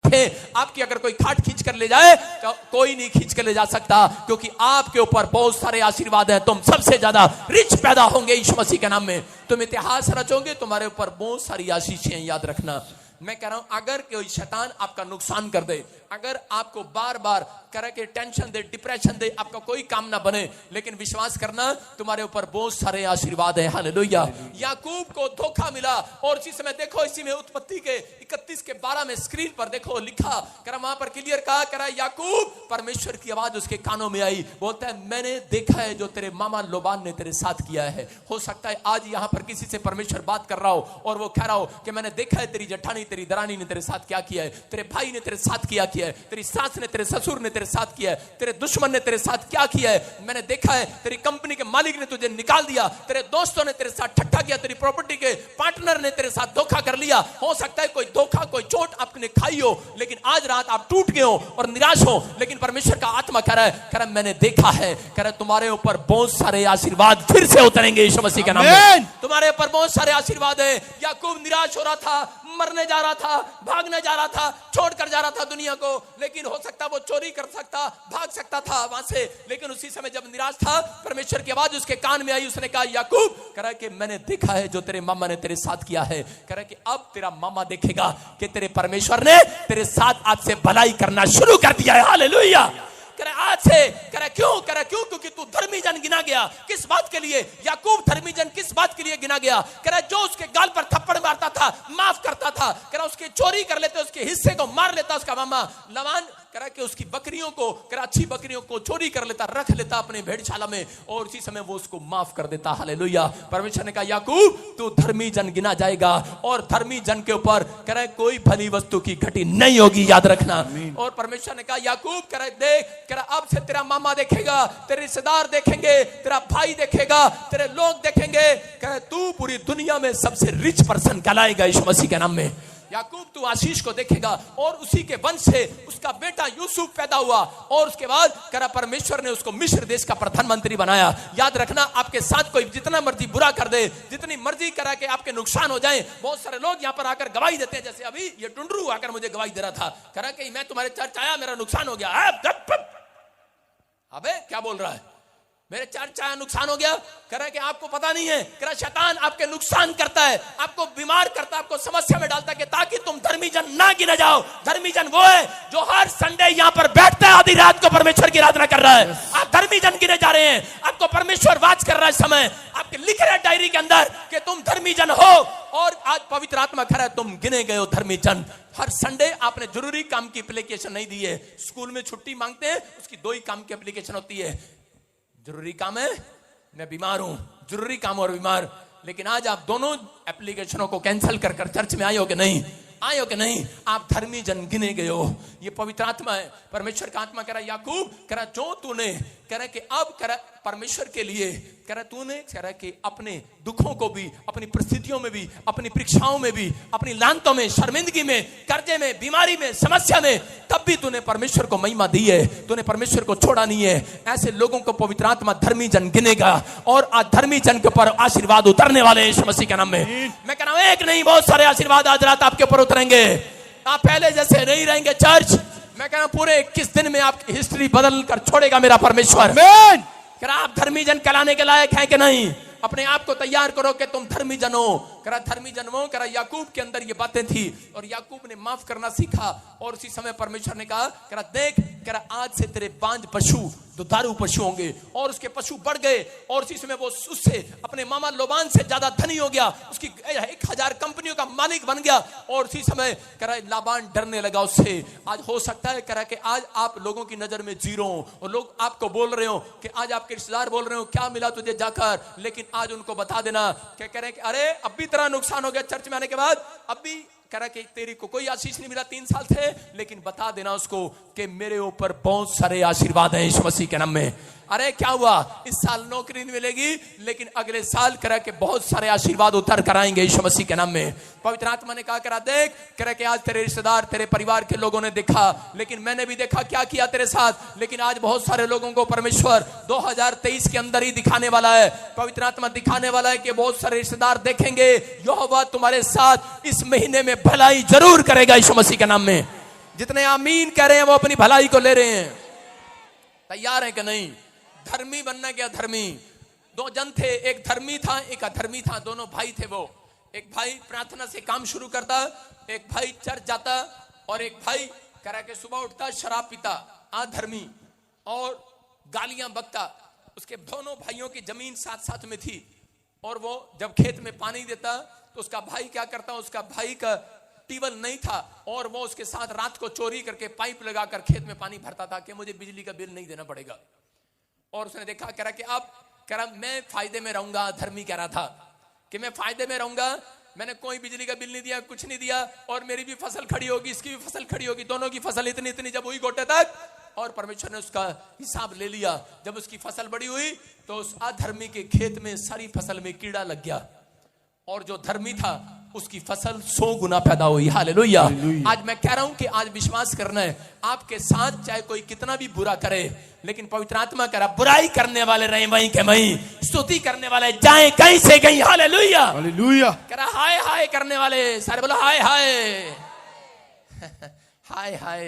थे, आपकी अगर कोई खाट खींच कर ले जाए तो कोई नहीं खींच कर ले जा सकता, क्योंकि आपके ऊपर बहुत सारे आशीर्वाद हैं। तुम सबसे ज्यादा रिच पैदा होंगे यीशु मसीह के नाम में। तुम इतिहास रचोगे, तुम्हारे ऊपर बहुत सारी आशीषें। याद रखना, मैं कह रहा हूं, अगर कोई शैतान आपका नुकसान कर दे, अगर आपको बार बार करे के टेंशन दे, डिप्रेशन दे, आपका कोई काम ना बने, लेकिन विश्वास करना तुम्हारे ऊपर बहुत सारे आशीर्वाद है। हालेलुया। याकूब को धोखा मिला, और इसी समय देखो, इसी में उत्पत्ति के 31 के 12 में स्क्रीन पर देखो लिखा, करा वहां पर क्लियर कहा, करा याकूब, परमेश्वर की आवाज उसके कानों में आई, बोलता है मैंने देखा है जो तेरे मामा लोबान ने तेरे साथ किया है। हो सकता है आज यहां पर किसी से परमेश्वर बात कर रहा हो और वो कह रहा हो कि मैंने देखा है तेरी जेठानी, तेरी दरानी ने तेरे साथ क्या किया है, तेरे भाई ने तेरे साथ क्या किया है, तेरी सास ने, तेरे ससुर ने तेरे साथ किया है, तेरे दुश्मन ने तेरे साथ क्या किया है। मैंने देखा है तेरी कंपनी के मालिक ने तुझे निकाल दिया, तेरे दोस्तों ने तेरे साथ ठट्ठा किया, तेरी प्रॉपर्टी के पार्टनर ने तेरे साथ धोखा कर लिया। हो सकता है कोई धोखा, कोई चोट आपने खाई हो, लेकिन आज रात आप टूट गए हो और निराश हो, लेकिन परमेश्वर का आत्मा कह रहा है, मैंने देखा है, कह रहा है तुम्हारे ऊपर बहुत सारे आशीर्वाद फिर से उतरेंगे यीशु मसीह के नाम में। तुम्हारे ऊपर बहुत सारे आशीर्वाद है। याकूब निराश हो रहा था, मरने जा रहा था, भागने जा रहा था, छोड़कर जा रहा था दुनिया को, लेकिन हो सकता वो चोरी कर सकता, भाग सकता था वहां से, लेकिन उसी समय जब निराश था, परमेश्वर की आवाज उसके कान में आई, उसने कहा याकूब, कह रहा है कि मैंने देखा है जो तेरे मामा ने तेरे साथ किया है। कह रहा है कि अब तेरा मामा देखेगा कि तेरे परमेश्वर ने तेरे साथ आज से भलाई करना शुरू कर दिया है। हालेलुया। आज से क्यों क्योंकि तू धर्मी जन गिना गया। किस बात के लिए याकूब धर्मी जन किस बात के लिए गिना गया? जो उसके गाल पर थप्पड़ मारता था, माफ करता था, उसके चोरी कर लेते, उसके हिस्से को मार लेता उसका मामा लबान, कि उसकी बकरियों को, अच्छी बकरियों को चोरी कर लेता, रख लेता अपने भेड़शाला में, और उसी समय वो उसको माफ कर देता। हालेलुया। परमेश्वर ने कहा याकूब तू धर्मी जन गिना जाएगा, और धर्मी जन के ऊपर कोई भली वस्तु की घटी नहीं होगी। याद रखना। और परमेश्वर ने कहा याकूब देख, अब से तेरा मामा देखेगा, तेरे रिश्तेदार देखेंगे, तेरा भाई देखेगा, तेरे लोग देखेंगे, तू पूरी दुनिया में सबसे रिच पर्सन कहलाएगा यीशु मसीह के नाम में। याकूब तू आशीष को देखेगा, और उसी के वंश से उसका बेटा यूसुफ पैदा हुआ, और उसके बाद परमेश्वर ने उसको मिस्र देश का प्रधानमंत्री बनाया। याद रखना, आपके साथ कोई जितना मर्जी बुरा कर दे, जितनी मर्जी करा के आपके नुकसान हो जाए, बहुत सारे लोग यहाँ पर आकर गवाही देते हैं। जैसे अभी ये टुंडरू आकर मुझे गवाही दे रहा था, करा कि मैं तुम्हारे चर्च आया, मेरा नुकसान हो गया। अबे क्या बोल रहा है, मेरे चर्च आया नुकसान हो गया? कह रहा है कि आपको पता नहीं है, कह रहा शैतान आपके नुकसान करता है, आपको बीमार करता है, आपको समस्या में डालता है, कि ताकि तुम धर्मी जन ना गिने जाओ। धर्मी जन वो है जो हर संडे यहाँ पर बैठता है, आधी रात को परमेश्वर की आराधना कर रहा है। आप धर्मी जन गिने जा रहे हैं, आपको परमेश्वर वाच कर रहा है, समय आपके लिख रहे डायरी के अंदर कि तुम धर्मी जन हो, और आज पवित्र आत्मा कह रहा है तुम गिने गए हो धर्मी जन। हर संडे आपने जरूरी काम की एप्लीकेशन नहीं दी है। स्कूल में छुट्टी मांगते हैं, उसकी 2 ही काम की एप्लीकेशन होती है, जरूरी काम है, मैं बीमार हूं, जरूरी काम और बीमार। लेकिन आज आप दोनों एप्लीकेशनों को कैंसिल कर चर्च में आए हो कि नहीं? आए हो कि नहीं? आप धर्मी जन गिने गए हो। ये पवित्र आत्मा है, परमेश्वर का आत्मा कह रहा याकूब, कह रहा जो तूने, कह रहा कि अब कह रहा परमेश्वर के लिए, कह रहा तूने, कह रहा कि अपने दुखों को भी, अपनी परिस्थितियों में भी, अपनी परीक्षाओं में भी, अपनी लानतों में, शर्मिंदगी में, कर्जे में, बीमारी में, समस्या में, तब भी तूने परमेश्वर को महिमा दी है, तूने परमेश्वर को छोड़ा नहीं है। ऐसे लोगों को पवित्र आत्मा धर्मी जन गिनेगा, और आज धर्मी जन के ऊपर आशीर्वाद उतरने वाले हैं यीशु मसीह के नाम में। मैं कह रहा हूं एक नहीं, बहुत सारे आशीर्वाद आज रात आपके ऊपर उतरेंगे। आप पहले जैसे नहीं रहेंगे चर्च। मैं कह रहा हूं पूरे 21 दिन में आपकी हिस्ट्री बदल कर छोड़ेगा मेरा परमेश्वर। कह रहा आप धर्मी जन कहलाने के लायक हैं कि नहीं? अपने आप को तैयार करो कि तुम धर्मी जन हो। कह रहा धर्मी जन हो, कह रहा याकूब के अंदर ये बातें थी, और याकूब ने माफ करना सीखा, और उसी समय परमेश्वर ने कहा, कह रहा देख, कह रहा आज से तेरे बांझ पशु दुधारू पशु होंगे, और उसके पशु बढ़ गए, और उसी समय वो उससे अपने मामा लोबान से ज्यादा धनी हो गया, उसकी 1000 कंपनियों का मालिक बन गया, और उसी समय कह रहा लाबान डरने लगा उससे। आज हो सकता है कह रहा कि आज आप लोगों की नजर में जीरो हो, और लोग आपको बोल रहे हो कि आज आपके रिश्तेदार बोल रहे हो क्या मिला तुझे जाकर, लेकिन आज उनको बता देना क्या कह रहे कि अरे अब भी तेरा नुकसान हो गया चर्च में आने के बाद, अब भी कह रहा कि तेरी को कोई आशीष नहीं मिला 3 साल से, लेकिन बता देना उसको कि मेरे ऊपर बहुत सारे आशीर्वाद हैं यीशु मसीह के नाम में। अरे क्या हुआ, इस साल नौकरी नहीं मिलेगी, लेकिन अगले साल कह के बहुत सारे आशीर्वाद उतर कर आएंगे यीशु मसीह के नाम में। पवित्र आत्मा ने कहा करा देख, कह के आज तेरे रिश्तेदार, तेरे परिवार के लोगों ने देखा, लेकिन मैंने भी देखा क्या किया तेरे साथ, लेकिन आज बहुत सारे लोगों को परमेश्वर 2023 के अंदर ही दिखाने वाला है। पवित्र आत्मा दिखाने वाला है कि बहुत सारे रिश्तेदार देखेंगे यहोवा तुम्हारे साथ इस महीने में भलाई जरूर करेगा यीशु मसीह के नाम में। जितने आमीन कह रहे हैं वो अपनी भलाई को ले रहे हैं। तैयार है कि नहीं? धर्मी बनना क्या? धर्मी दो जन थे, एक धर्मी था एक अधर्मी था, दोनों भाई थे। वो एक भाई प्रार्थना से काम शुरू करता, एक भाई चर्च जाता, और एक भाई करा के सुबह उठता शराब पीता, अधर्मी, और गालियां बकता। उसके दोनों भाइयों की जमीन साथ साथ में थी, और वो जब खेत में पानी देता तो उसका भाई क्या करता, उसका भाई का ट्यूबवेल नहीं था, और वो उसके साथ रात को चोरी करके पाइप लगाकर खेत में पानी भरता था कि मुझे बिजली का बिल नहीं देना पड़ेगा। और उसने देखा, कह रहा कि अब कह रहा मैं फायदे में रहूंगा। धर्मी कह रहा था कि मैं फायदे में रहूंगा, मैंने कोई बिजली का बिल नहीं दिया, कुछ नहीं दिया, और मेरी भी फसल खड़ी होगी, इसकी भी फसल खड़ी होगी, दोनों की फसल इतनी इतनी जब हुई गोटे तक, और परमेश्वर ने उसका हिसाब ले लिया। जब उसकी फसल बड़ी हुई तो उस अधर्मी के खेत में सारी फसल में कीड़ा लग गया, और जो धर्मी था उसकी फसल 100 गुना पैदा हुई। हालेलुया। आज मैं कह रहा हूं कि आज विश्वास करना है, आपके साथ चाहे कोई कितना भी बुरा करे, लेकिन पवित्र आत्मा कह रहा बुराई करने वाले रहे वहीं के वहीं, स्तुति करने वाले जाएं कहीं से कहीं। Hallelujah, hallelujah. कह रहा हाय हाय करने वाले सारे बोलो हाय हाय हाय हाय।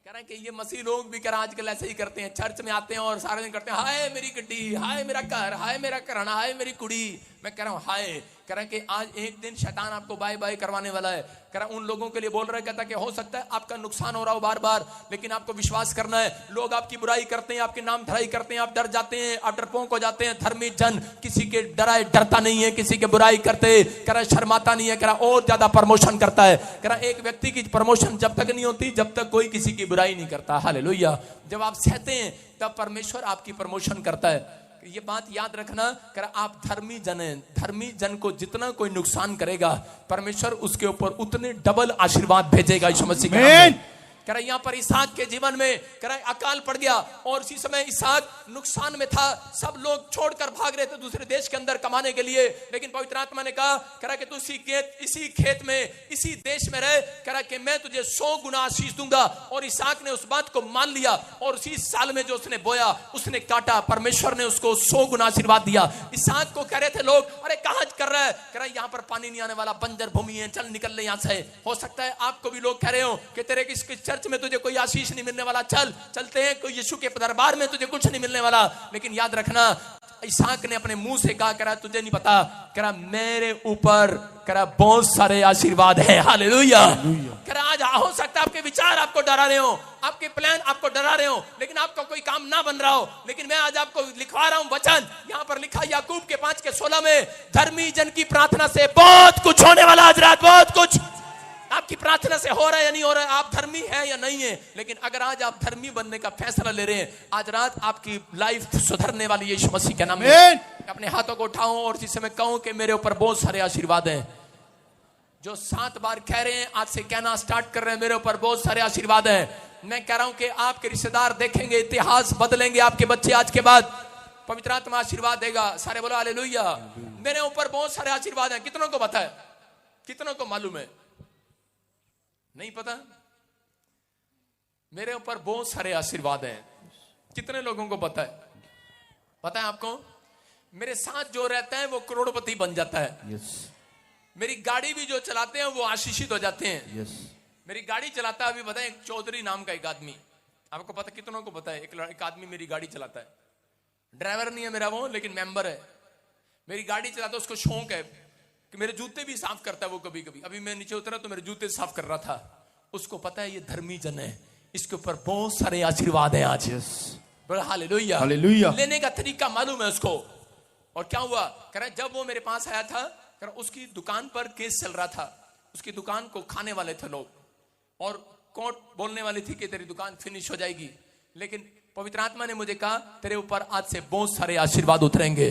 कह रहा कि ये मसीह लोग भी कह रहा आजकल ऐसे ही करते हैं, चर्च में आते हैं और सारे दिन करते हैं हाय मेरी गड्डी, हाय मेरा घर, हाय मेरा घराना, हाय मेरी कुड़ी। मैं कह रहा हूं हाय, कह रहा कि आज एक दिन शैतान आपको बाय बाय करवाने वाला है। कह रहा उन लोगों के लिए बोल रहा है, कहता कि हो सकता है आपका नुकसान हो रहा हो बार बार, लेकिन आपको विश्वास करना है। लोग आपकी बुराई करते हैं, आपके नाम धराई करते हैं, आप डर जाते हैं, आप डरपोक हो जाते हैं। धर्मी जन किसी के डराए डरता नहीं है, किसी के बुराई करते कह रहा शर्माता नहीं है, कह रहा और ज्यादा प्रमोशन करता है। कह रहा एक व्यक्ति की प्रमोशन जब तक नहीं होती जब तक कोई किसी की बुराई नहीं करता। हालेलुया। जब आप सहते हैं तब परमेश्वर आपकी प्रमोशन करता है। ये बात याद रखना, कर आप धर्मी जन हैं। धर्मी जन को जितना कोई नुकसान करेगा परमेश्वर उसके ऊपर उतने डबल आशीर्वाद भेजेगा यीशु मसीह के नाम में। कह रहा यहाँ पर इसहाक के जीवन में कह रहा अकाल पड़ गया, और इसी समय इसहाक नुकसान में था। सब लोग छोड़कर भाग रहे थे दूसरे देश के अंदर कमाने के लिए, लेकिन पवित्र आत्मा ने कहा कह रहा कि तू इसी खेत में इसी देश में रहे, कह रहा कि मैं तुझे 100 गुना आशीष दूंगा। और इसहाक ने उस बात को मान लिया, और उसी साल में जो उसने बोया उसने काटा, परमेश्वर ने उसको 100 गुना आशीर्वाद दिया। इसहाक को कह रहे थे लोग अरे कहां कर रहा है, कह रहा यहाँ पर पानी नहीं आने वाला, बंजर भूमि है, चल निकल ले यहाँ से। हो सकता है आपको भी लोग कह रहे हो कि तेरे किस चर्च में तुझे कोई आशीष नहीं मिलने वाला, चलते हैं कोई यीशु के दरबार में तुझे कुछ नहीं मिलने वाला। लेकिन याद रखना इसहाक ने अपने मुंह से कहा, करा तुझे नहीं पता, करा मेरे ऊपर करा बहुत सारे आशीर्वाद हैं। हालेलुया। करा आज हो सकता है आपके विचार आपको डरा रहे हो, आपके प्लान आपको डरा रहे हो, लेकिन आपका कोई काम ना बन रहा हो, लेकिन मैं आज आपको लिखवा रहा हूं वचन। यहां पर लिखा याकूब के 5:16 में, धर्मी जन की प्रार्थना से बहुत कुछ होने वाला। आज रात बहुत कुछ आपकी प्रार्थना से हो रहा है या नहीं हो रहा है, आप धर्मी है या नहीं है, लेकिन अगर आज आप धर्मी बनने का फैसला ले रहे हैं, आज रात आपकी लाइफ सुधरने वाली है यीशु मसीह के नाम में। अपने हाथों को उठाऊं और इसी समय कहूं कि मेरे ऊपर बहुत सारे आशीर्वाद हैं। जो 7 बार कह रहे हैं आज से कहना स्टार्ट कर रहे हैं, मेरे ऊपर बहुत सारे आशीर्वाद हैं। मैं कह रहा हूं कि आपके रिश्तेदार देखेंगे, इतिहास बदलेंगे, आपके बच्चे आज के बाद पवित्र आत्मा आशीर्वाद देगा। सारे बोलो हालेलुया। मेरे ऊपर बहुत सारे आशीर्वाद हैं। कितनों को पता है? कितनों को मालूम है? नहीं पता? मेरे ऊपर बहुत सारे आशीर्वाद हैं। कितने लोगों को पता है? पता है आपको? मेरे साथ जो रहता है वो करोड़पति बन जाता है। yes. मेरी गाड़ी भी जो चलाते हैं वो आशीषित हो जाते हैं। yes. मेरी गाड़ी चलाता है, अभी बताएं, एक चौधरी नाम का एक आदमी, आपको पता? कितनों को पता है? एक आदमी मेरी गाड़ी चलाता है, ड्राइवर नहीं है मेरा वो, लेकिन मेंबर है। मेरी गाड़ी चलाता है, उसको शौक है कि मेरे जूते भी साफ करता है वो कभी कभी। अभी मैं नीचे उतरा तो मेरे जूते साफ कर रहा था। उसको पता है ये धर्मी जन है, इसके ऊपर बहुत सारे आशीर्वाद हैं आज। बड़ा हालेलुया। हालेलुया। लेने का तरीका मालूम है उसको। और क्या हुआ, कह रहा जब वो मेरे पास आया था, कह रहा उसकी दुकान पर केस चल रहा था। उसकी दुकान को खाने वाले थे लोग, और कोर्ट बोलने वाली थी कि तेरी दुकान फिनिश हो जाएगी, लेकिन पवित्र आत्मा ने मुझे कहा तेरे ऊपर आज से बहुत सारे आशीर्वाद उतरेंगे।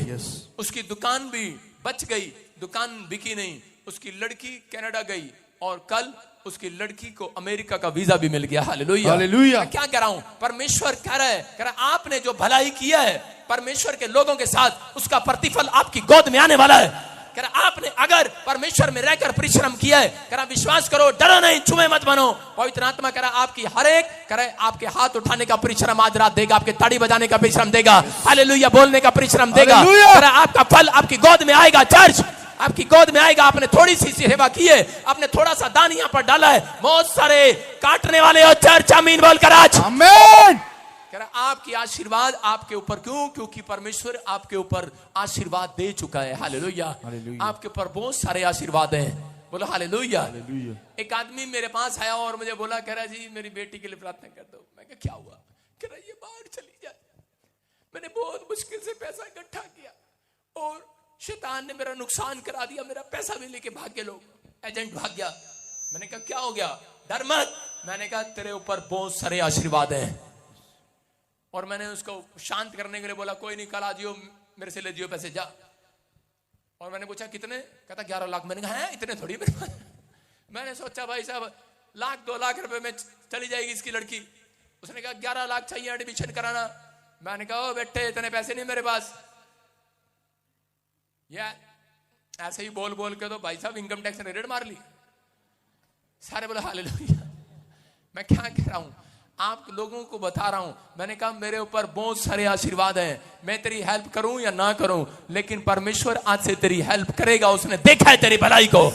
उसकी दुकान भी बच गई, दुकान बिकी नहीं। उसकी लड़की कनाडा गई, और कल उसकी लड़की को अमेरिका का वीजा भी मिल गया। हालेलुया। हालेलुया। क्या कह रहा हूं? परमेश्वर कह रहा है, कह रहा आपने जो भलाई किया है परमेश्वर के लोगों के साथ, उसका प्रतिफल आपकी गोद में आने वाला है। कह रहा आपने अगर परमेश्वर में रहकर परिश्रम किया है, कह रहा विश्वास करो, डरो नहीं, छुए मत बनो। पवित्र आत्मा कह रहा आपकी हर एक कह रहा आपके हाथ उठाने का परिश्रम आज रात देगा, आपके ताड़ी बजाने का परिश्रम देगा, हालेलुया बोलने का परिश्रम देगा। कह रहा आपका फल आपकी गोद में आएगा। चर्च आपकी गोद में आएगा। आपने थोड़ी सी सेवा की है, आपने थोड़ा सा दान यहां पर डाला है, बहुत सारे काटने वाले हो चर्च, आमीन बोलकर आज आमीन। कह रहा आपकी आशीर्वाद आपके ऊपर, क्यों? क्योंकि परमेश्वर आपके ऊपर आशीर्वाद दे चुका है। हालेलुया। आपके ऊपर बहुत सारे आशीर्वाद हैं, बोलो हालेलुया। एक आदमी मेरे पास आया और मुझे बोला, कह रहा जी मेरी बेटी के लिए प्रार्थना कर दो। मैं कहा क्या हुआ? कह रहा ये बाहर चली जाए, मैंने बहुत मुश्किल से पैसा इकट्ठा किया और शैतान ने मेरा नुकसान करा दिया, मेरा पैसा भी लेके भाग गए लोग, एजेंट भाग गया। मैंने कहा क्या हो गया? डर मत। मैंने कहा तेरे ऊपर बहुत सारे आशीर्वाद हैं। और मैंने उसको शांत करने के लिए बोला, कोई नहीं, कल आ जियो, मेरे से ले जियो पैसे, जा। और मैंने पूछा कितने? कहता 11 लाख। मैंने कहा है इतने थोड़ी मेरे पास। मैंने सोचा भाई साहब 1-2 लाख रुपए में चली जाएगी इसकी लड़की। उसने कहा 11 लाख चाहिए एडमिशन कराना। मैंने कहा ओ बेटे इतने पैसे नहीं मेरे पास। यार ऐसे ही बोल बोल के तो भाई साहब इनकम टैक्स ने रेड मार ली। सारे बोले हालेलुया। मैं क्या कह रहा हूं, आप लोगों को बता रहा हूं। मैंने कहा मेरे ऊपर बहुत सारे आशीर्वाद हैं, मैं तेरी हेल्प करूं या ना करूं, लेकिन परमेश्वर आज से तेरी हेल्प करेगा। उसने देखा है तेरी भलाई को,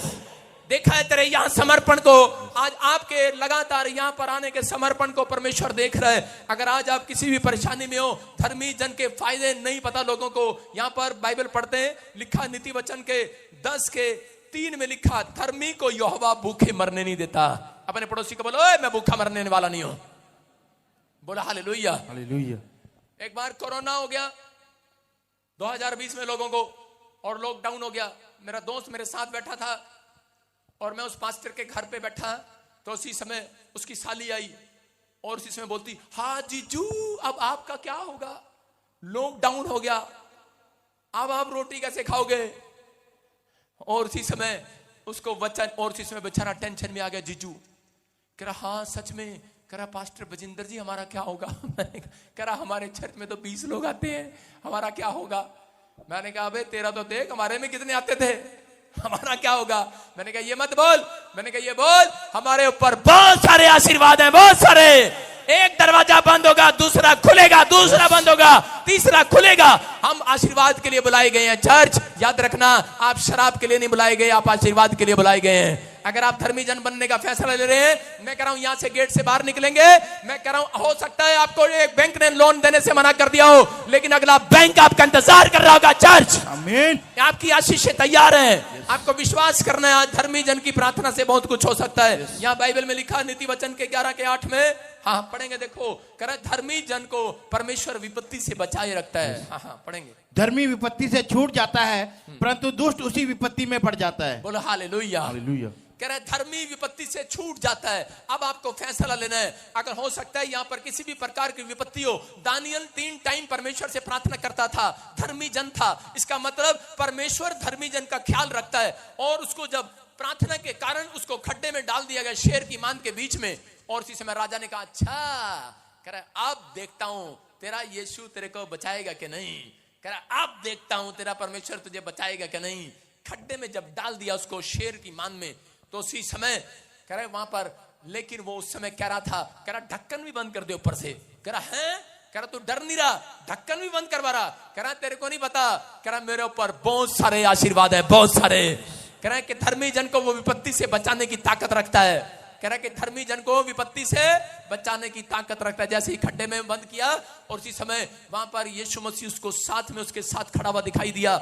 देखा है तेरे यहां समर्पण को। आज आपके लगातार यहां पर आने के समर्पण को परमेश्वर देख रहा है। अगर आज आप किसी भी परेशानी में हो, धर्मी जन के फायदे नहीं पता लोगों को, यहां पर बाइबल पढ़ते हैं, लिखा नीति वचन के 10:3 में लिखा, धर्मी को यहोवा भूखे मरने नहीं देता। अपने पड़ोसी को बोलो मैं भूखा मरने वाला नहीं हूं, बोला हालेलुया। हालेलुया। एक बार कोरोना हो गया 2020 में लोगों को, और लॉकडाउन हो गया। मेरा दोस्त मेरे साथ बैठा था और मैं उस पास्टर के घर पे बैठा, तो उसी समय उसकी साली आई और उसी समय बोलती, हाँ जीजू अब आपका क्या होगा, लॉकडाउन हो गया, अब आप रोटी कैसे खाओगे? और उसी समय उसको वचन, और उसी समय बेचारा टेंशन में आ गया। जीजू कह रहा हाँ सच में। कह रहा पास्टर बजिंदर जी हमारा क्या होगा? मैंने कह रहा हमारे चर्च में तो 20 लोग आते हैं, हमारा क्या होगा? मैंने कहा अबे तेरा तो देख, हमारे में कितने आते थे, हमारा क्या होगा? मैंने कहा ये मत बोल। मैंने कहा ये बोल, हमारे ऊपर बहुत सारे आशीर्वाद हैं, बहुत सारे। एक दरवाजा बंद होगा, दूसरा खुलेगा, दूसरा बंद होगा, तीसरा खुलेगा। हम आशीर्वाद के लिए बुलाए गए हैं। चर्च याद रखना, आप शराब के लिए नहीं बुलाए गए, आप आशीर्वाद के लिए बुलाए गए हैं। अगर आप धर्मी जन बनने का फैसला ले रहे हैं, मैं कह रहा हूं यहां से गेट से बाहर निकलेंगे, मैं कह रहा हूं हो सकता है आपको एक बैंक ने लोन देने से मना कर दिया हो, लेकिन अगला बैंक आपका इंतजार कर रहा होगा। चर्च आमीन। आपकी आशीषें तैयार हैं, आपको विश्वास करना है। आज धर्मी जन की प्रार्थना से बहुत कुछ हो सकता है। यहाँ बाइबल में लिखा नीति वचन के 11:8 में, हाँ पढ़ेंगे, देखो कह रहा धर्मी जन को परमेश्वर विपत्ति से बचाए रखता है। हाँ पढ़ेंगे। धर्मी विपत्ति से छूट जाता है, परंतु दुष्ट उसी विपत्ति में पड़ जाता है। बोलो हालेलुया। हालेलुया। कह रहा है धर्मी विपत्ति से छूट जाता है। अब आपको फैसला लेना है। अगर हो सकता है यहां पर किसी भी प्रकार की विपत्ति हो, दानियल 3 टाइम परमेश्वर से प्रार्थना करता था, धर्मी जन था। इसका मतलब परमेश्वर धर्मी जन का ख्याल रखता है। और उसको जब प्रार्थना के कारण उसको खड्डे में डाल दिया गया, शेर की मान के बीच में, और इसी समय राजा ने कहा अच्छा, कह रहा अब देखता हूं तेरा यीशु तेरे को बचाएगा कि नहीं। कह रहा अब देखता हूं तेरा परमेश्वर तुझे बचाएगा कि नहीं। खड्डे में जब डाल दिया उसको शेर की मान में, तो उसी समय कह रहे वहां पर, लेकिन वो उस समय कह रहा था, कह रहा ढक्कन भी बंद कर दे ऊपर से। कह रहा है, कह रहा तू डर नहीं रहा, ढक्कन भी बंद करवा रहा। कह रहा तेरे को नहीं पता, कह रहा मेरे ऊपर बहुत सारे आशीर्वाद है, बहुत सारे। कह रहा है कि धर्मी जन को वो विपत्ति से बचाने की ताकत रखता है। कह रहा है कि धर्मी जन को विपत्ति से बचाने की ताकत रखता है। जैसे ही खड्डे में बंद किया और उसी समय वहां पर यीशु मसीह उसको साथ में उसके साथ खड़ा हुआ दिखाई दिया।